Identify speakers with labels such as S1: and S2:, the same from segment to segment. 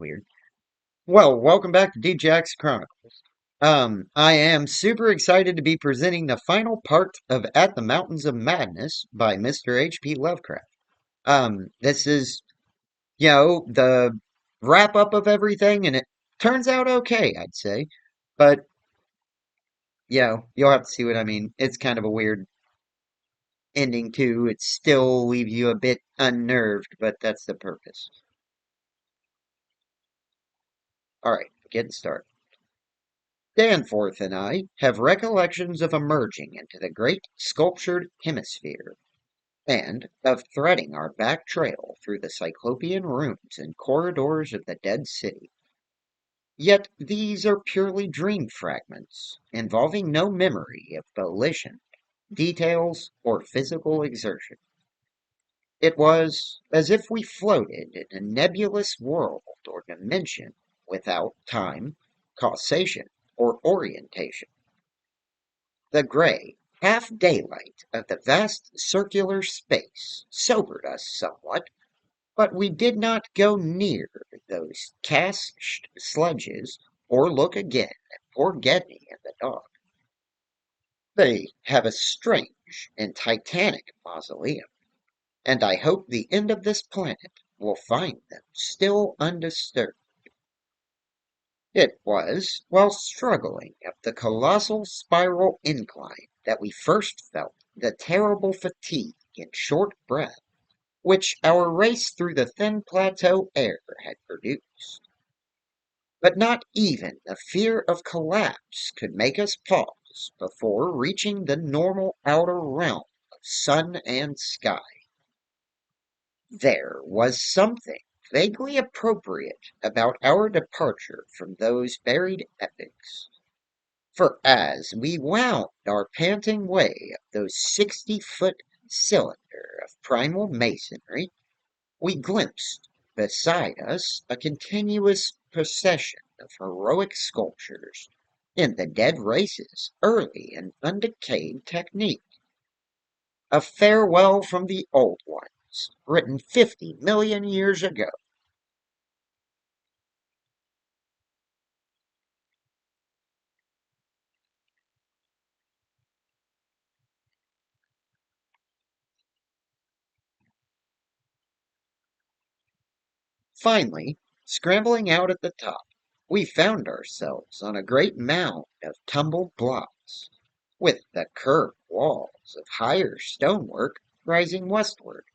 S1: weird. Well, welcome back to DJ's Chronicles. I am super excited to be presenting the final part of At the Mountains of Madness by Mr. H.P. Lovecraft. This is, the wrap up of everything, and it turns out okay, I'd say. But, you'll have to see what I mean. It's kind of a weird ending, too. It still leaves you a bit unnerved, but that's the purpose. Alright, getting started. Danforth and I have recollections of emerging into the great sculptured hemisphere, and of threading our back trail through the cyclopean rooms and corridors of the dead city. Yet these are purely dream fragments, involving no memory of volition, details, or physical exertion. It was as if we floated in a nebulous world or dimension without time, causation, or orientation. The gray, half daylight of the vast circular space sobered us somewhat, but we did not go near those cast sledges or look again at poor Gedney and the dog. They have a strange and titanic mausoleum, and I hope the end of this planet will find them still undisturbed. It was while struggling up the colossal spiral incline that we first felt the terrible fatigue and short breath which our race through the thin plateau air had produced. But not even the fear of collapse could make us pause before reaching the normal outer realm of sun and sky. There was something vaguely appropriate about our departure from those buried epics. For as we wound our panting way up those 60-foot cylinder of primal masonry, we glimpsed beside us a continuous procession of heroic sculptures in the dead race's early and undecayed technique. A farewell from the old ones, written 50 million years ago. Finally, scrambling out at the top, we found ourselves on a great mound of tumbled blocks, with the curved walls of higher stonework rising westward,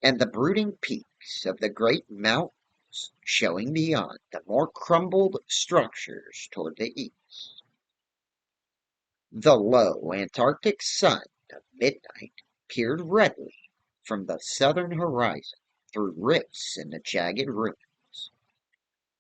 S1: and the brooding peaks of the great mountains showing beyond the more crumbled structures toward the east. The low Antarctic sun of midnight peered redly from the southern horizon through rifts in the jagged ruins,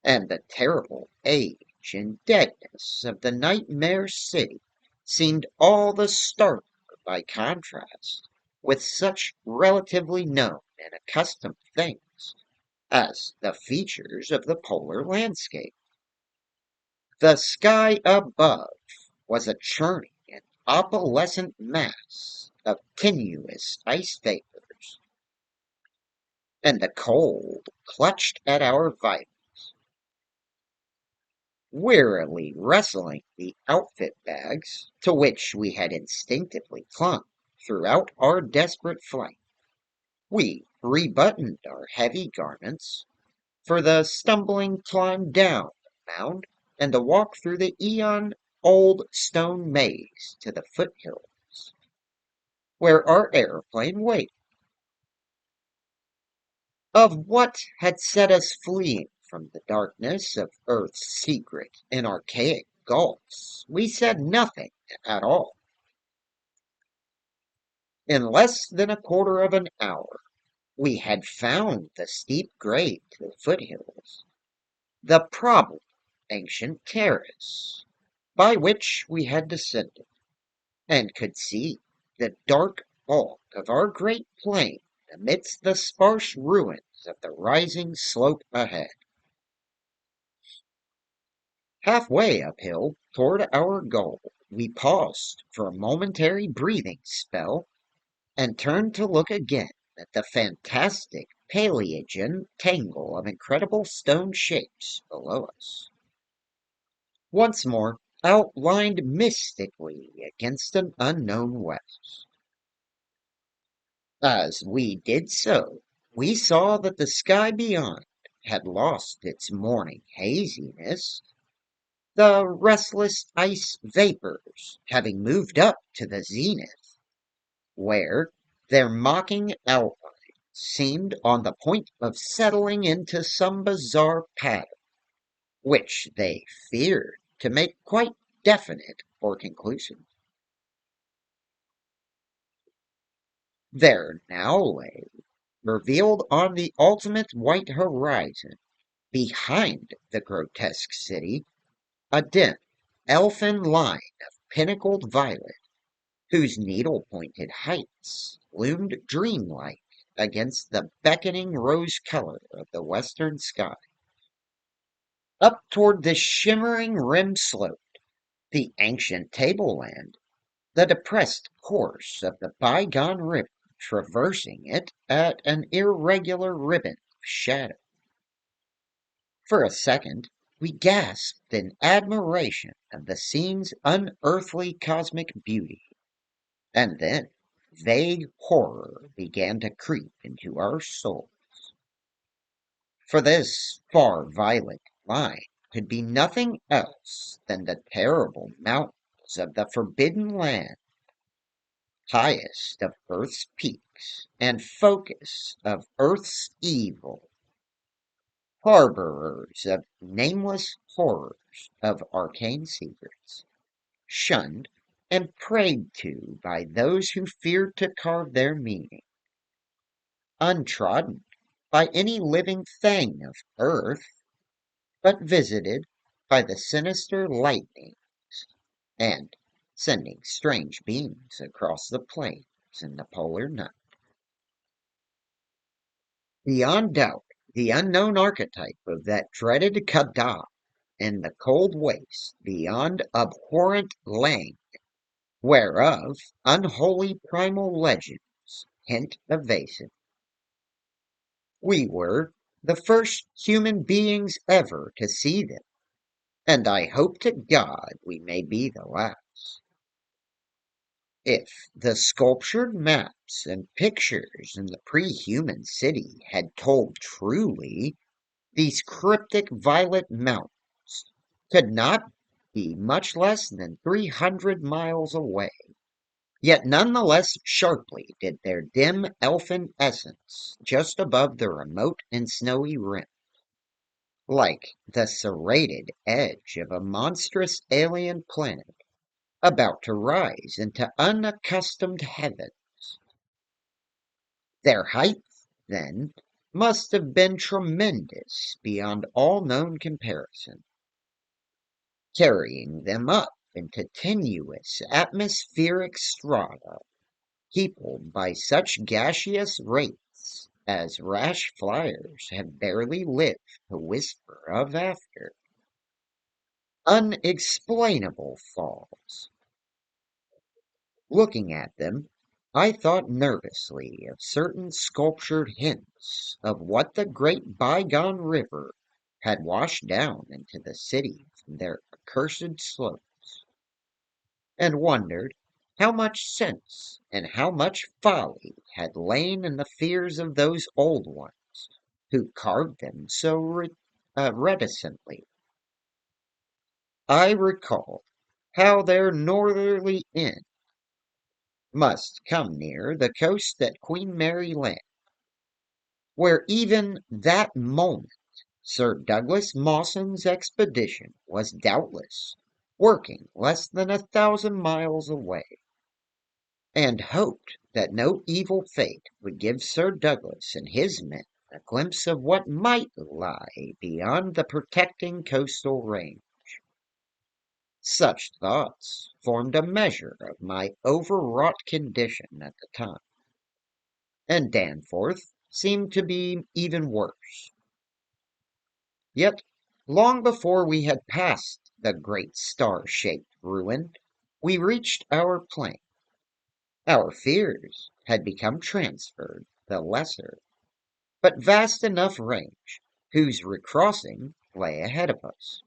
S1: and the terrible age and deadness of the nightmare city seemed all the starker by contrast with such relatively known and accustomed things as the features of the polar landscape. The sky above was a churning and opalescent mass of tenuous ice vapors, and the cold clutched at our vitals, wearily wrestling the outfit bags to which we had instinctively clung throughout our desperate flight. We rebuttoned our heavy garments for the stumbling climb down the mound and the walk through the eon-old stone maze to the foothills, where our airplane waited. Of what had set us fleeing from the darkness of Earth's secret and archaic gulfs, we said nothing at all. In less than a quarter of an hour, we had found the steep grade to the foothills, the probable ancient terrace by which we had descended, and could see the dark bulk of our great plane amidst the sparse ruins of the rising slope ahead. Halfway uphill toward our goal, we paused for a momentary breathing spell and turned to look again at the fantastic Paleogen tangle of incredible stone shapes below us, once more outlined mystically against an unknown west. As we did so, we saw that the sky beyond had lost its morning haziness, the restless ice vapors having moved up to the zenith, where their mocking outlines seemed on the point of settling into some bizarre pattern, which they feared to make quite definite or conclusive. There now lay, revealed on the ultimate white horizon, behind the grotesque city, a dim, elfin line of pinnacled violet, whose needle-pointed heights loomed dreamlike against the beckoning rose color of the western sky. Up toward this shimmering rim sloped the ancient tableland, the depressed course of the bygone river traversing it at an irregular ribbon of shadow. For a second, we gasped in admiration of the scene's unearthly cosmic beauty, and then vague horror began to creep into our souls. For this far violet line could be nothing else than the terrible mountains of the Forbidden Land, highest of Earth's peaks and focus of Earth's evil, harborers of nameless horrors of arcane secrets, shunned and prayed to by those who feared to carve their meaning, untrodden by any living thing of earth, but visited by the sinister lightnings, and sending strange beams across the plains in the polar night. Beyond doubt, the unknown archetype of that dreaded Kada in the cold waste beyond abhorrent Lang, whereof unholy primal legends hint evasive. We were the first human beings ever to see them, and I hope to God we may be the last. If the sculptured maps and pictures in the pre-human city had told truly, these cryptic violet mountains could not be much less than 300 miles away. Yet none the less sharply did their dim elfin essence just above the remote and snowy rim, like the serrated edge of a monstrous alien planet about to rise into unaccustomed heavens. Their height, then, must have been tremendous beyond all known comparison, carrying them up into tenuous atmospheric strata, peopled by such gaseous wraiths as rash flyers have barely lived to whisper of after. Unexplainable falls. Looking at them, I thought nervously of certain sculptured hints of what the great bygone river had washed down into the city from their accursed slopes, and wondered how much sense and how much folly had lain in the fears of those old ones who carved them so reticently. I recalled how their northerly end must come near the coast at Queen Mary Land, where even that moment Sir Douglas Mawson's expedition was doubtless working less than 1,000 miles away, and hoped that no evil fate would give Sir Douglas and his men a glimpse of what might lie beyond the protecting coastal range. Such thoughts formed a measure of my overwrought condition at the time, and Danforth seemed to be even worse. Yet, long before we had passed the great star-shaped ruin, we reached our plain. Our fears had become transferred, the lesser, but vast enough range, whose recrossing lay ahead of us.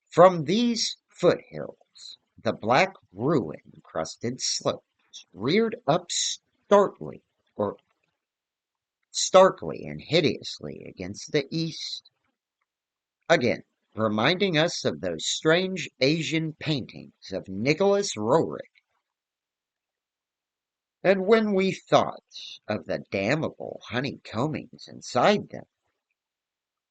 S1: From these foothills, the black ruin-crusted slopes reared up starkly and hideously against the east, again reminding us of those strange Asian paintings of Nicholas Roerich. And when we thought of the damnable honeycombings inside them,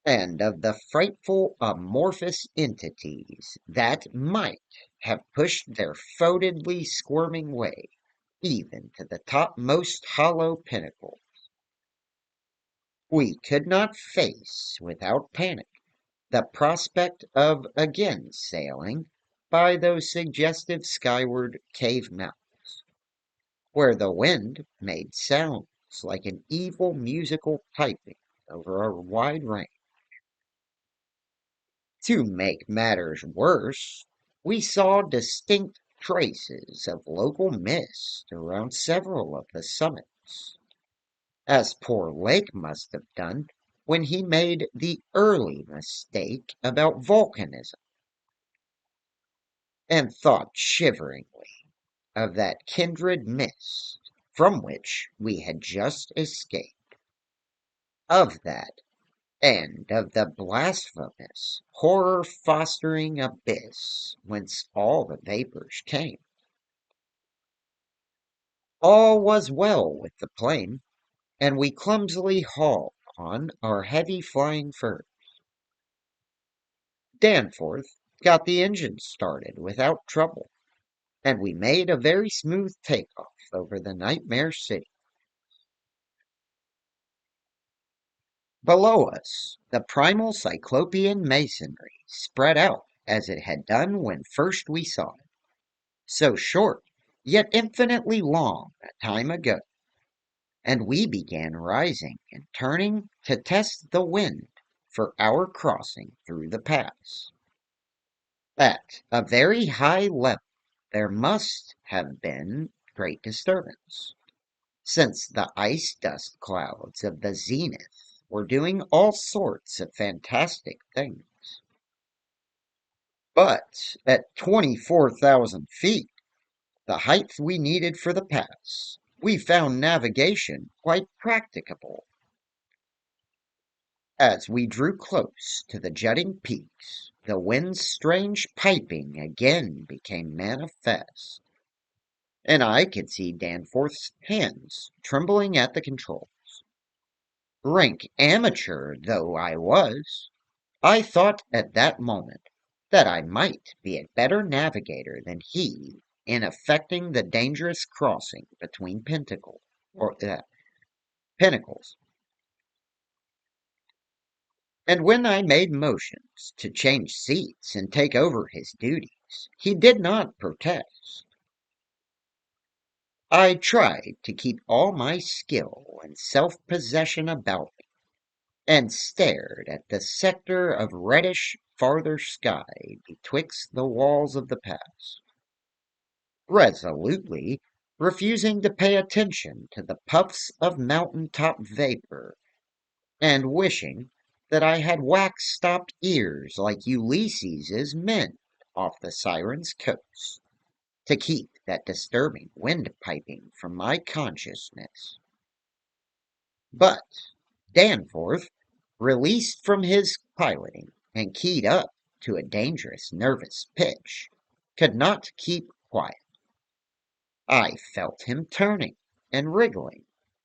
S1: and of the frightful amorphous entities that might have pushed their foetidly squirming way even to the topmost hollow pinnacle, we could not face without panic the prospect of again sailing by those suggestive skyward cave mountains, where the wind made sounds like an evil musical piping over a wide range. To make matters worse, we saw distinct traces of local mist around several of the summits, as poor Lake must have done when he made the early mistake about volcanism, and thought shiveringly of that kindred mist from which we had just escaped, of that, and of the blasphemous, horror-fostering abyss whence all the vapors came. All was well with the plane, and we clumsily hauled on our heavy flying furs. Danforth got the engine started without trouble, and we made a very smooth takeoff over the nightmare city. Below us, the primal cyclopean masonry spread out as it had done when first we saw it, so short, yet infinitely long a time ago, and we began rising and turning to test the wind for our crossing through the pass. At a very high level there must have been great disturbance, since the ice dust clouds of the zenith were doing all sorts of fantastic things. But at 24,000 feet, the height we needed for the pass, we found navigation quite practicable. As we drew close to the jutting peaks, the wind's strange piping again became manifest, and I could see Danforth's hands trembling at the control. Rank amateur though I was, I thought at that moment that I might be a better navigator than he in effecting the dangerous crossing between pinnacles. And when I made motions to change seats and take over his duties, he did not protest. I tried to keep all my skill and self-possession about me, and stared at the sector of reddish farther sky betwixt the walls of the pass, resolutely refusing to pay attention to the puffs of mountain-top vapor, and wishing that I had wax-stopped ears like Ulysses's men off the Siren's coast, to keep that disturbing wind-piping from my consciousness. But Danforth, released from his piloting and keyed up to a dangerous nervous pitch, could not keep quiet. I felt him turning and wriggling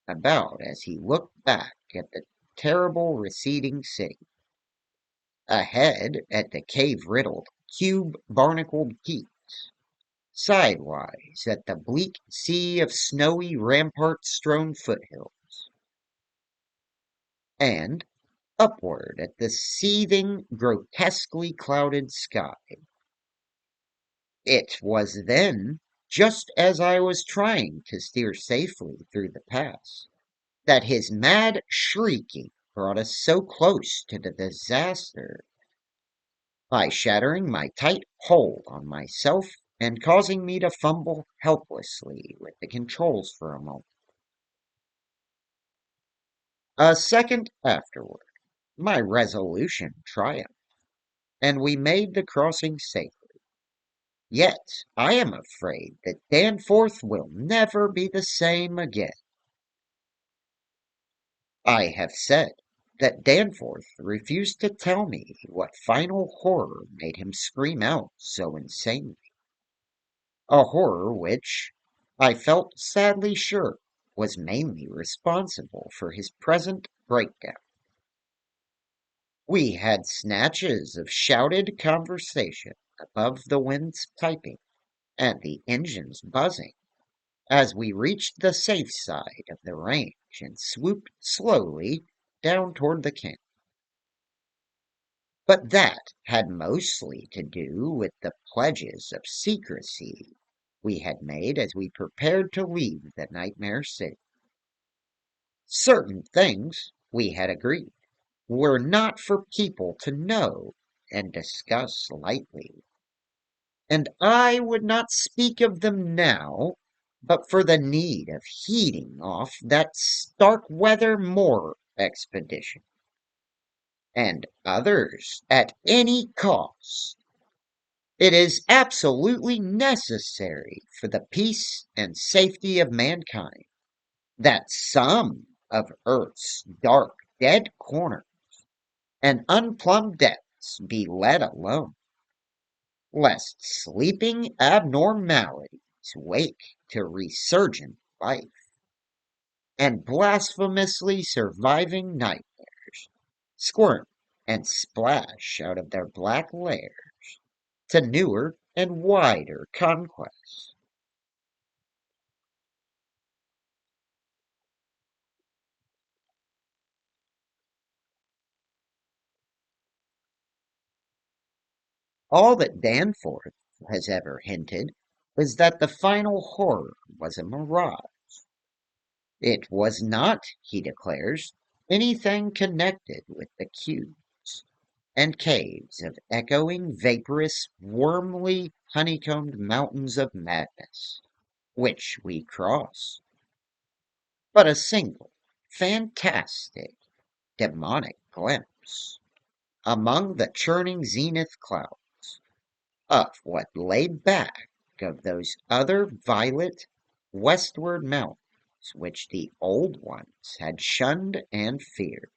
S1: about as he looked back at the terrible receding city, ahead at the cave-riddled, cube-barnacled peaks, sidewise at the bleak sea of snowy rampart-strewn foothills, and upward at the seething, grotesquely clouded sky. It was then, just as I was trying to steer safely through the pass, that his mad shrieking brought us so close to the disaster, by shattering my tight hold on myself and causing me to fumble helplessly with the controls for a moment. A second afterward, my resolution triumphed, and we made the crossing safely. Yet I am afraid that Danforth will never be the same again. I have said that Danforth refused to tell me what final horror made him scream out so insanely. A horror which, I felt sadly sure, was mainly responsible for his present breakdown. We had snatches of shouted conversation above the wind's piping and the engines buzzing as we reached the safe side of the range and swooped slowly down toward the camp. But that had mostly to do with the pledges of secrecy we had made as we prepared to leave the Nightmare City. Certain things, we had agreed, were not for people to know and discuss lightly, and I would not speak of them now but for the need of heading off that Starkweather Moor expedition, and others at any cost. It is absolutely necessary for the peace and safety of mankind that some of Earth's dark, dead corners and unplumbed depths be let alone, lest sleeping abnormalities wake to resurgent life, and blasphemously surviving nightmares squirm and splash out of their black lairs to newer and wider conquests. All that Danforth has ever hinted is that the final horror was a mirage. It was not, he declares, anything connected with the cubes and caves of echoing, vaporous, wormly honeycombed mountains of madness, which we crossed, but a single, fantastic, demonic glimpse among the churning zenith clouds of what lay back of those other violet westward mountains which the old ones had shunned and feared.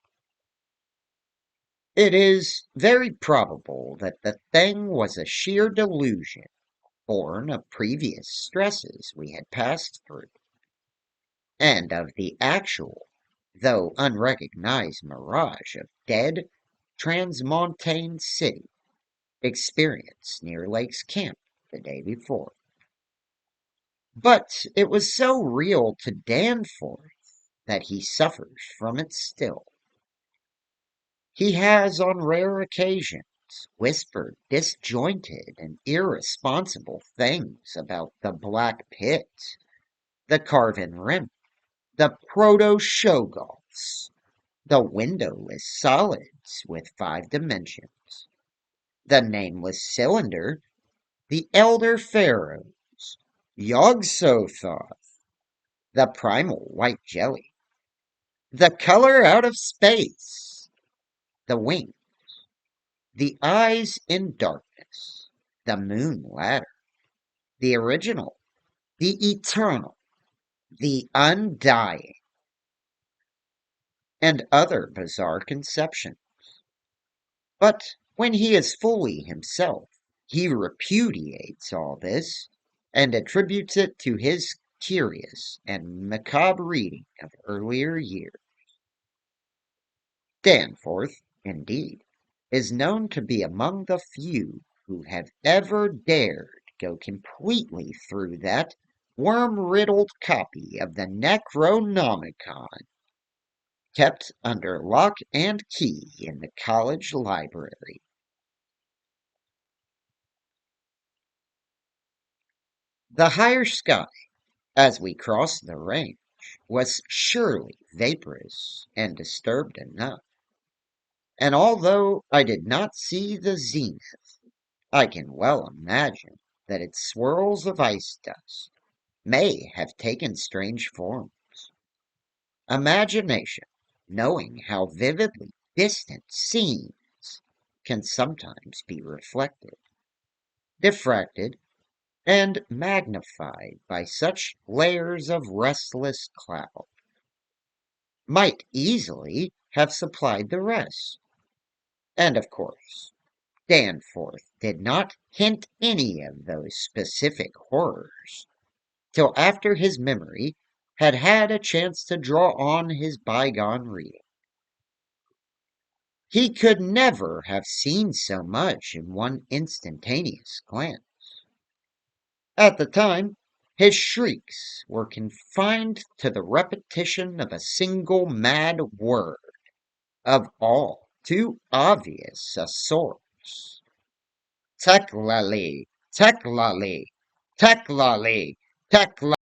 S1: It is very probable that the thing was a sheer delusion born of previous stresses we had passed through, and of the actual, though unrecognized mirage of dead, transmontane city experienced near Lake's camp the day before. But it was so real to Danforth that he suffers from it still. He has on rare occasions whispered disjointed and irresponsible things about the Black Pit, the carven rim, the proto-shoggoths, the windowless solids with 5 dimensions, the nameless cylinder, the elder pharaohs, Yog-Sothoth, the primal white jelly, the color out of space, the wing, the eyes in darkness, the moon ladder, the original, the eternal, the undying, and other bizarre conceptions. But when he is fully himself, he repudiates all this and attributes it to his curious and macabre reading of earlier years. Danforth, indeed, is known to be among the few who have ever dared go completely through that worm-riddled copy of the Necronomicon kept under lock and key in the college library. The higher sky, as we crossed the range, was surely vaporous and disturbed enough, and although I did not see the zenith, I can well imagine that its swirls of ice dust may have taken strange forms. Imagination, knowing how vividly distant scenes can sometimes be reflected, diffracted, and magnified by such layers of restless cloud, might easily have supplied the rest. And of course, Danforth did not hint any of those specific horrors till after his memory had had a chance to draw on his bygone reading. He could never have seen so much in one instantaneous glance. At the time, his shrieks were confined to the repetition of a single mad word of all too obvious a source. Tekeli-li, Tekeli-li, Tekeli-li, Tekeli.